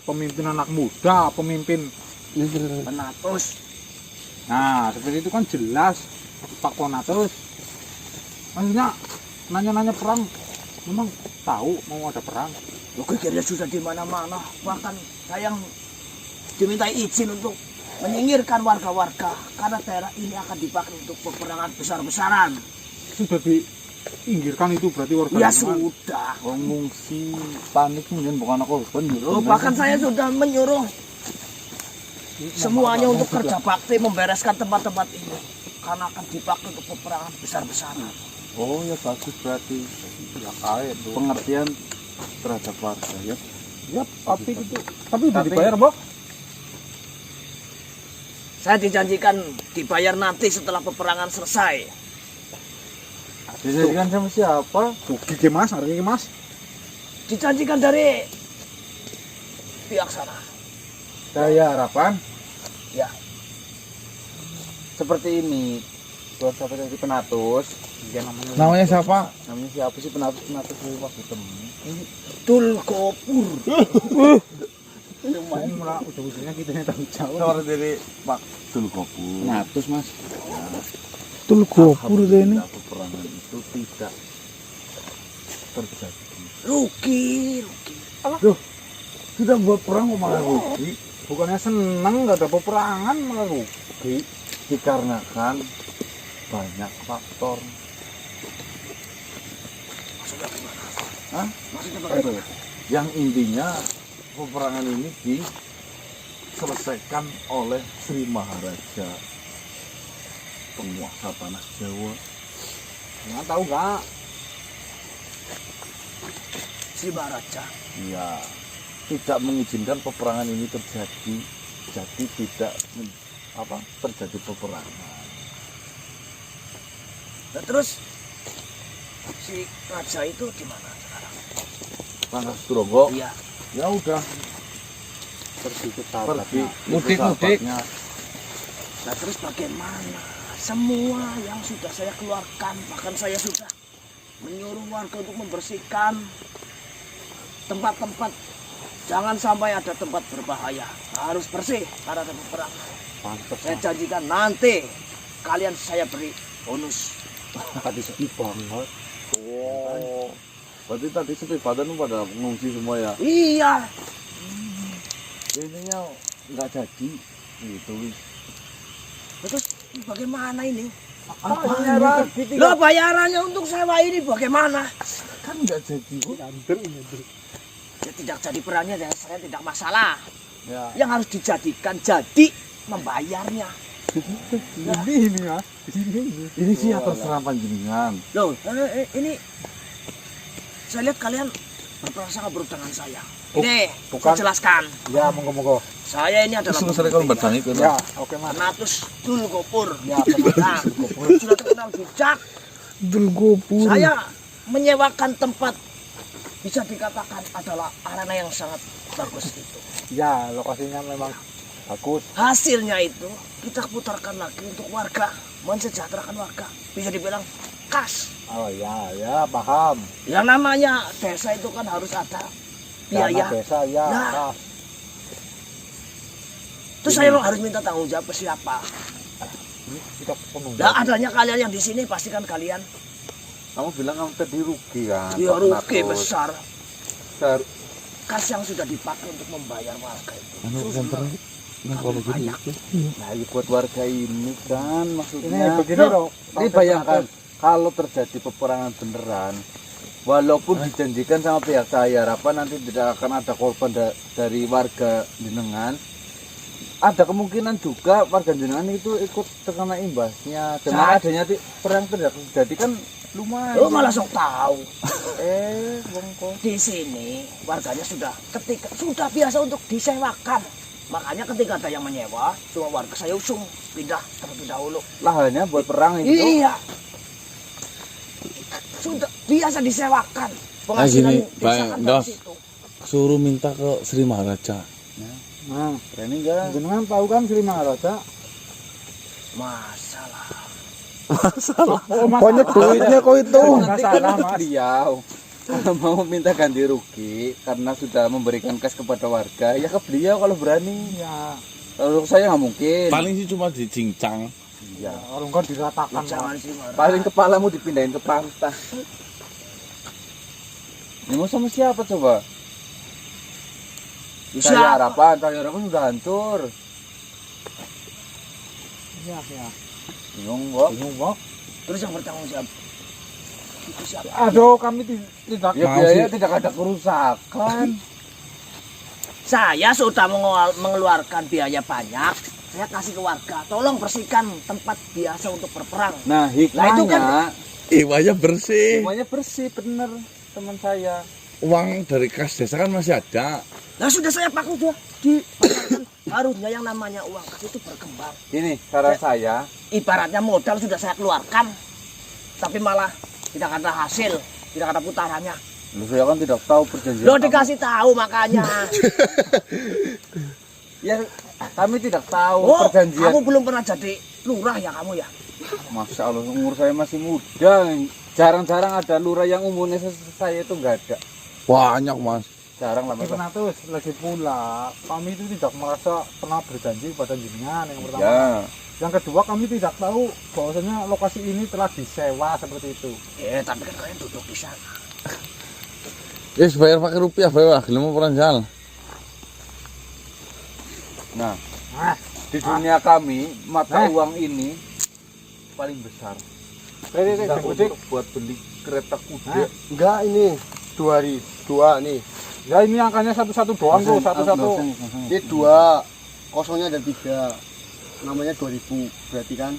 pemimpin anak muda, pemimpin Ponatus. Nah, seperti itu kan jelas Pak Ponatus. Maksudnya nanya-nanya perang, memang tahu mau ada perang. Loh, gegernya sudah di mana-mana. Bahkan saya yang dimintai izin untuk menyingkirkan warga-warga karena daerah ini akan dipakai untuk peperangan besar-besaran. Sudah diinggirkan itu berarti warga. Ya sudah. Mengungsi panik kemudian bukan korban. Loh, bahkan saya sudah menyuruh semuanya untuk kerja bakti membereskan tempat-tempat ini karena akan dipakai untuk peperangan besar-besaran. Oh ya bagus berarti. Ya kaya tuh. Pengertian terhadap warga ya. Ya, tapi itu udah dibayar, Mbok. Saya dijanjikan dibayar nanti setelah peperangan selesai. Dijanjikan sama siapa? Tuh, gigi Mas, hari ini Mas. Dijanjikan dari pihak sana. Daya harapan. Ya. Seperti ini. Buat siapa dari Penatus? Ya, Namanya siapa? Namanya siapa sih Penatus dari waktu temu? Tulgopur. Lumayan malah ujung-ujungnya kita yang tahu jawab. Nomor dari Pak Tulgopur. Penatus, Mas. Tulgopur ini. Peperangan itu tidak terjadi. Rugi. Sudah buat perang kok malah rugi. Bukannya seneng nggak ada peperangan malah rugi. Dikarenakan banyak faktor. Maksudnya gimana? Hah? Maksudnya bagaimana? Yang intinya peperangan ini diselesaikan oleh Sri Maharaja, penguasa tanah Jawa. Nggak tahu nggak? Si Baraja. Ya, tidak mengizinkan peperangan ini terjadi, jadi tidak terjadi peperangan. Nah, terus si raja itu di mana sekarang? Rangga Sturonggo, Iya. ya udah Pergi ke pergi Mudik. sahabatnya. Nah, terus bagaimana? Semua yang sudah saya keluarkan, bahkan saya sudah menyuruh warga untuk membersihkan tempat-tempat. Jangan sampai ada tempat berbahaya. Harus bersih karena ada peperangan. Pantes. Saya janjikan nanti kalian saya beri bonus. Tadi sepi banget. Oh, berarti tadi sepi badan pada mengungsi semua ya? Iya. Intinya nggak jadi gitu. Terus bagaimana ini? Bayaran. Loh, bayarannya untuk sewa ini bagaimana? Kan nggak jadi. Ya, tidak jadi perannya ya, saya tidak masalah. Ya, Yang harus dijadikan jadi membayarnya. Ini Mas. ini sih ya terserah panjenengan. Loh, ini saya lihat kalian berprasangka buruk dengan saya. Ini bukan. saya jelaskan. Ya, monggo-monggo. Saya ini adalah Selesai kalau bertani itu. Ya, oke Mas. Penatus Tulgopur. Ya, Nah, sudah terkenal bijak. Tulgopur. Saya menyewakan tempat bisa dikatakan adalah arena yang sangat bagus itu. Ya, lokasinya memang bagus. Hasilnya itu kita putarkan lagi untuk warga, mensejahterakan warga. Bisa dibilang kas. Oh ya, paham. Yang namanya desa itu kan harus ada Dana biaya. desa ya. Nah. Pas. Terus saya harus minta tanggung jawab ke siapa? Ini kita penuh. Nah, adanya kalian yang di sini pastikan kalian Kamu bilang kamu tadi rugi kan? ya Pak rugi Penatus. besar. Ser- Kas yang sudah dipakai untuk membayar warga itu. Kalau gini. Nah, ya buat warga ini kan Ini maksudnya. begini loh. Ini bayangkan kalau terjadi peperangan beneran, walaupun dijanjikan sama pihak saya, harapan nanti tidak akan ada korban dari warga jenengan. Ada kemungkinan juga warga jenengan itu ikut terkena imbasnya. Dengan adanya perang terjadi kan lumayan. Lo malah sok tahu. Bongko. Di sini warganya sudah biasa untuk disewakan. Makanya ketika ada yang menyewa, semua warga saya usung pindah terlebih dahulu. Lahannya buat perang itu. Iya. Sudah biasa disewakan. Penghasilan gini, desa kan Pak dari Dos. situ. Suruh minta ke Sri Maharaja. Nah, Training kan? jenengan tahu kan Sri Maharaja? Masalah. Pokoknya duitnya kok itu. Masalah Mas. Beliau. kalau mau minta ganti rugi karena sudah memberikan cash kepada warga, ya ke beliau kalau berani. Ya, Kalau saya nggak mungkin. Paling sih cuma dicincang. Ya. kalau enggak diratakan. Jangan sih marah. Paling kepalamu dipindahin ke pantai. Ini mau sama siapa coba? Cahaya harapan sudah hancur. Ya, ya. Bingung kok. Bingung kok. Terus yang bertanggung jawab itu siapa? Aduh, kami tidak Ya Mau biaya sih. tidak ada kerusakan. Saya sudah mengeluarkan biaya banyak. Saya kasih ke warga, tolong bersihkan tempat biasa untuk berperang. Nah, Nah, itu hikmahnya Iwanya bersih. semuanya bersih bener teman saya. Uang dari kas desa kan masih ada. Nah sudah saya pakai sudah di harusnya yang namanya uang kas itu berkembang. Ini saran saya, Ibaratnya modal sudah saya keluarkan, tapi malah tidak ada hasil, tidak ada putarannya. lu saya kan tidak tahu perjanjian. Lo kamu. dikasih tahu makanya. Ya, kami tidak tahu Oh, perjanjian. kamu belum pernah jadi lurah ya kamu ya? Masya Allah, umur saya masih muda. Jarang-jarang ada lurah yang umurnya saya itu nggak ada. Banyak mas. Jarang lah. Di Mas. Penatus lagi pula, kami itu tidak merasa pernah berjanji pada jenengan yang pertama. Ya, Yang kedua, kami tidak tahu bahwasanya lokasi ini telah disewa seperti itu. Tapi kan kalian duduk di sana. Yes, bayar pakai rupiah, bayar. Gelem perang jal. nah Nah, di dunia kami mata Eh. uang ini paling besar. Bisa untuk buat beli kereta kuda. Enggak ini 2002 nih. ya ini angkanya satu-satu doang tuh, satu-satu. Ini 2, kosongnya ada 3. Namanya 2000. Berarti kan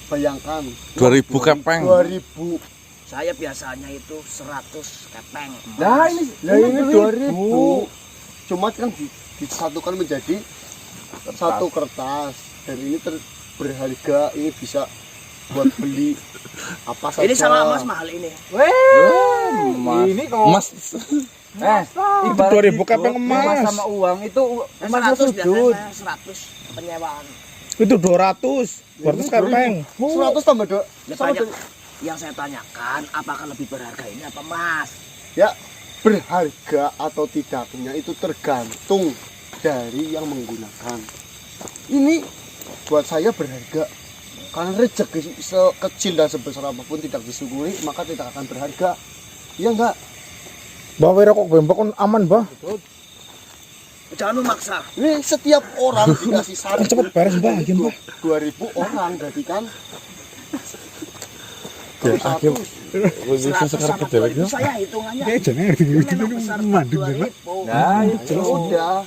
bayangkan 2000 kepeng. 2000. Saya biasanya itu 100 kepeng. Nah ini, Lah ini 2000. Cuma kan disatukan menjadi satu kertas. Dan ini berharga, ini bisa buat beli apa saja. Ini sama emas mahal ini. Mas. Ini kok Mas, Ibarat 2000 hidup, kepeng emas. sama uang itu emasnya 100 sudut. biasanya 100 penyewaan. itu 200. 200 kepeng. 100 tambah Ya, sama tanya, yang saya tanyakan apakah lebih berharga ini apa emas? ya berharga atau tidaknya itu tergantung dari yang menggunakan. Ini buat saya berharga karena rezeki sekecil dan sebesar apapun tidak disyukuri maka tidak akan berharga. Iya enggak? Bah, rokok bembok kan aman, Bah. Jangan memaksa. Ini setiap orang dikasih satu. Cepet beres, Bah. Lagi, Bah. 2000 orang berarti kan. Ya, Satu. Bisa 100 sekarang sama ke dewek 2000 saya hitungannya. jangan Itu memang besar 2000. Nah itu udah.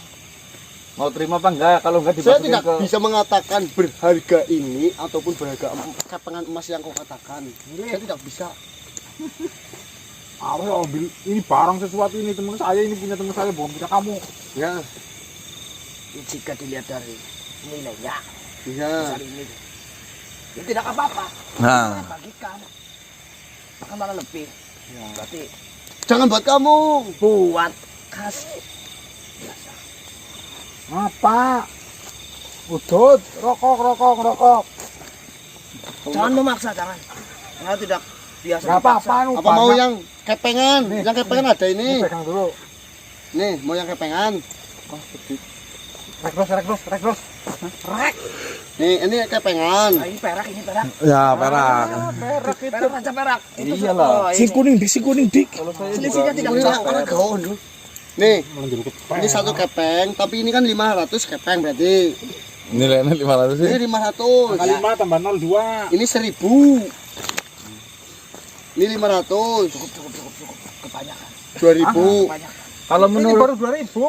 Mau terima apa enggak? Kalau enggak Saya dimasukin tidak ke bisa mengatakan berharga ini ataupun berharga kepengan emas yang kau katakan. Saya tidak bisa. Awas ambil ini barang sesuatu ini teman saya, ini punya teman saya, bukan punya kamu. Ya, Jika dilihat dari nilainya iya. besar ini, ya tidak apa-apa. Nah. Saya bagikan. Akan malah lebih. Berarti Jangan buat kamu. buat kas biasa. Apa? Udut, rokok. Jangan memaksa, jangan. Kalau tidak biasa Gak apa-apa, dipaksa. nu Apa mau banyak. yang kepengan? Nih, Yang kepengan ada Ini ini. pegang dulu. Nih, mau yang kepengan. Rek terus. Rek. Nih, ini kepengan. Nah, ini perak. Ya, perak. Perak itu. Perak aja perak. Itu Iyalah. oh, Si ini. kuning dik, si kuning dik. kalau saya Selisihnya tidak Ini jauh. orang gaun. Nih, Menjadi ini satu kepeng, tapi ini kan 500 kepeng berarti. Nilainya 500 sih. Ini 500. Kali 5 tambah 02. Ini 1000. Ini 500. Cukup. Kebanyakan. 2000. Kebanyakan. kalau Ini menurut baru 2000.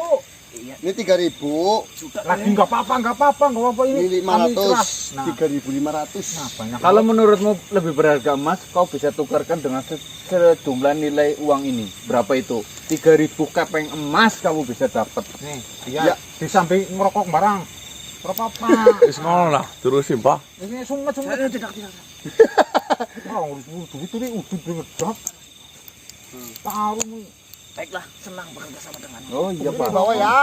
Iya. Ini 3000. Sudah. Lagi enggak apa-apa ini. Ini kami ikhlas. 500. Nah, 3500. banyak. kalau menurutmu lebih berharga emas, kau bisa tukarkan dengan sejumlah nilai uang ini. Berapa itu? 3000 kepeng emas kamu bisa dapat. nih, Ya. dia di samping ngerokok barang. Apa-apa. Wis ngono lah, terusin, Pak. Ini sungut. Saya tidak. Oh, duit ini udut ngedap. Taruh. Baiklah, senang bekerja sama denganmu. Oh iya Ini Pak. bawa ya.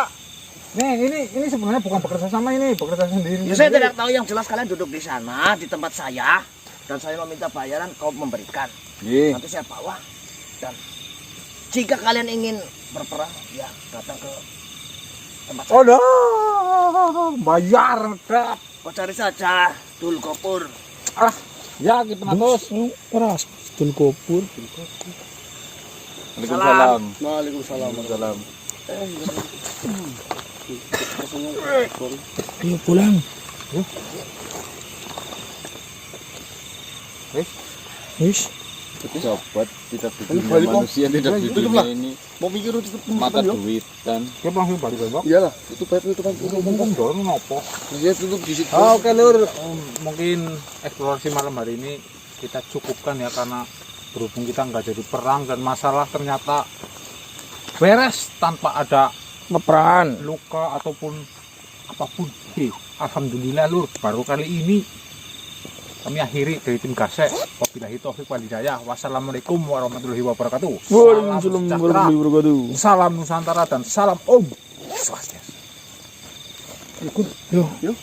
Nih, ini sebenarnya bukan bekerja sama ini, bekerja sendiri. Ya, saya tidak tahu, yang jelas kalian duduk di sana di tempat saya dan saya meminta bayaran, kau memberikan. Iya. Nanti saya bawa dan Jika kalian ingin berperang, ya datang ke tempat Oh dah, bayar dap. kau cari saja Dul Gopur. Ah, ya kita natos. Keras, betul kopur. Waalaikumsalam. Waalaikumsalam. Waalaikumsalam. Ayo pulang. Wis. Sobat, tidak di Ini dunia balik, Om. manusia, tidak di Tutup dunia lah. ini Mau mikir tutup mata yo. duit dan Kita langsung balik bang. Iyalah, itu bayar tutupan Ngomong dorong ngopo. Ya tutup di situ. Oke lur, mungkin eksplorasi malam hari ini kita cukupkan ya karena berhubung kita nggak jadi perang dan masalah ternyata beres tanpa ada Peperangan. luka ataupun apapun. Alhamdulillah lur, baru kali ini kami akhiri dari tim Gasek. Wabillahi taufiq wal hidayah. Wassalamualaikum warahmatullahi wabarakatuh. Waalaikumsalam sejahtera, warahmatullahi wabarakatuh. salam Nusantara dan salam Om Swastiastu. Yo.